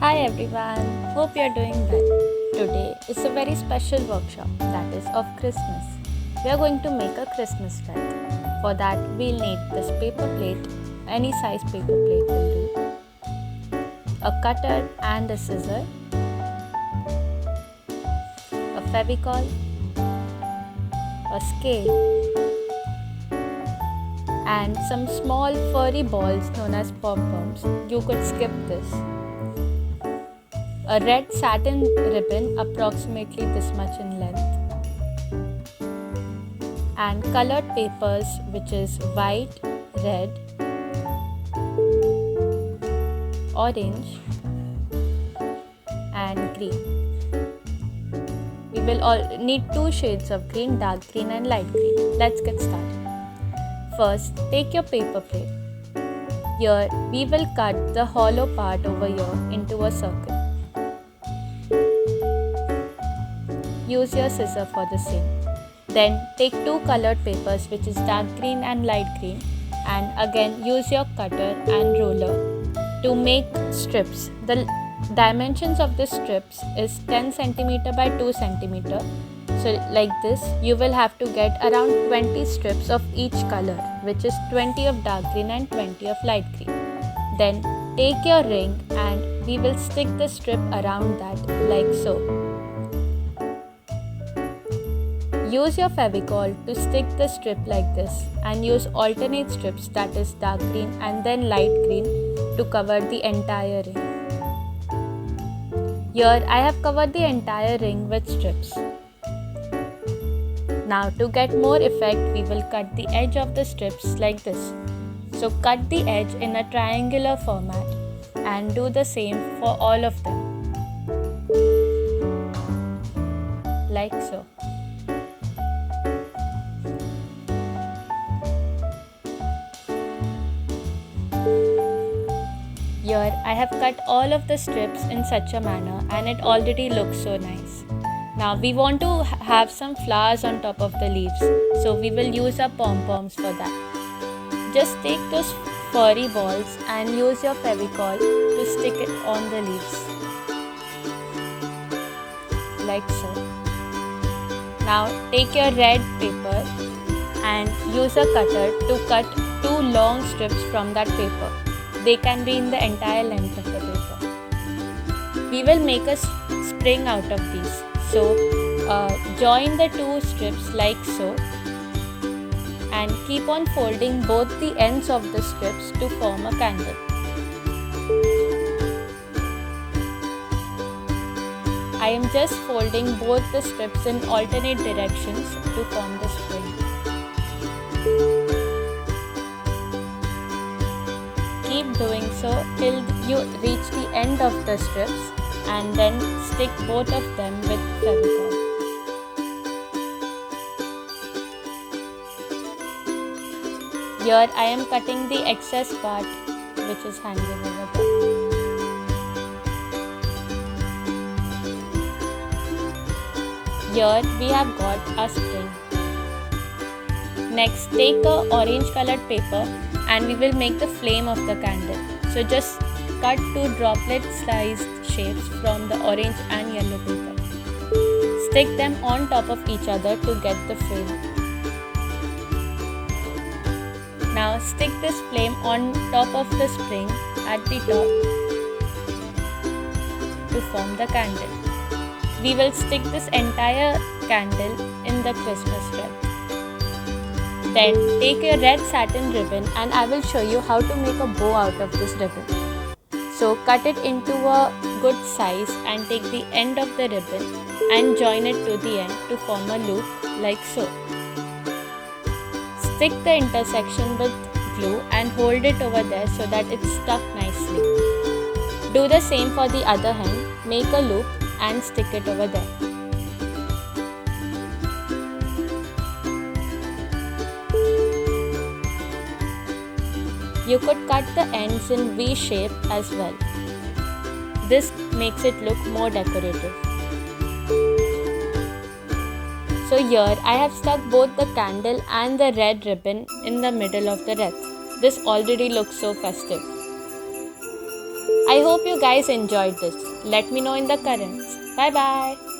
Hi everyone, hope you're doing well. Today is a very special workshop that is of Christmas. We are going to make a Christmas wreath. For that we'll need this paper plate, any size paper plate will do, a cutter and a scissor, a fevicol, a scale and some small furry balls known as pom-poms. You could skip this. A red satin ribbon approximately this much in length, and colored papers which is white, red, orange and green. We will all need two shades of green, dark green and light green. Let's get started. First, take your paper plate. Here we will cut the hollow part over here into a circle. Use your scissor for the same. Then take two colored papers which is dark green and light green, and again use your cutter and ruler to make strips. The dimensions of the strips is 10 cm by 2 cm. So like this you will have to get around 20 strips of each color, which is 20 of dark green and 20 of light green. Then take your ring and we will stick the strip around that like so. Use your fevicol to stick the strip like this and use alternate strips, that is dark green and then light green, to cover the entire ring. Here I have covered the entire ring with strips. Now to get more effect, we will cut the edge of the strips like this. So cut the edge in a triangular format and do the same for all of them. Like so. Here I have cut all of the strips in such a manner and it already looks so nice. Now we want to have some flowers on top of the leaves, so we will use our pom-poms for that. Just take those furry balls and use your fevicol to stick it on the leaves. Like so. Now take your red paper and use a cutter to cut two long strips from that paper. They can be in the entire length of the paper. We will make a spring out of these. So join the two strips like so and keep on folding both the ends of the strips to form a candle. I am just folding both the strips in alternate directions to form the spring. Keep doing so till you reach the end of the strips and then stick both of them with fevicol. Here I am cutting the excess part which is hanging over there. Here we have got a spring. Next, take a orange colored paper and we will make the flame of the candle. So just cut two droplet sized shapes from the orange and yellow paper. Stick them on top of each other to get the flame. Now stick this flame on top of the spring at the top to form the candle. We will stick this entire candle in the Christmas wreath. Then take a red satin ribbon and I will show you how to make a bow out of this ribbon. So cut it into a good size and take the end of the ribbon and join it to the end to form a loop like so. Stick the intersection with glue and hold it over there so that it's stuck nicely. Do the same for the other hand. Make a loop and stick it over there. You could cut the ends in V shape as well. This makes it look more decorative. So here I have stuck both the candle and the red ribbon in the middle of the wreath. This already looks so festive. I hope you guys enjoyed this. Let me know in the comments. Bye bye.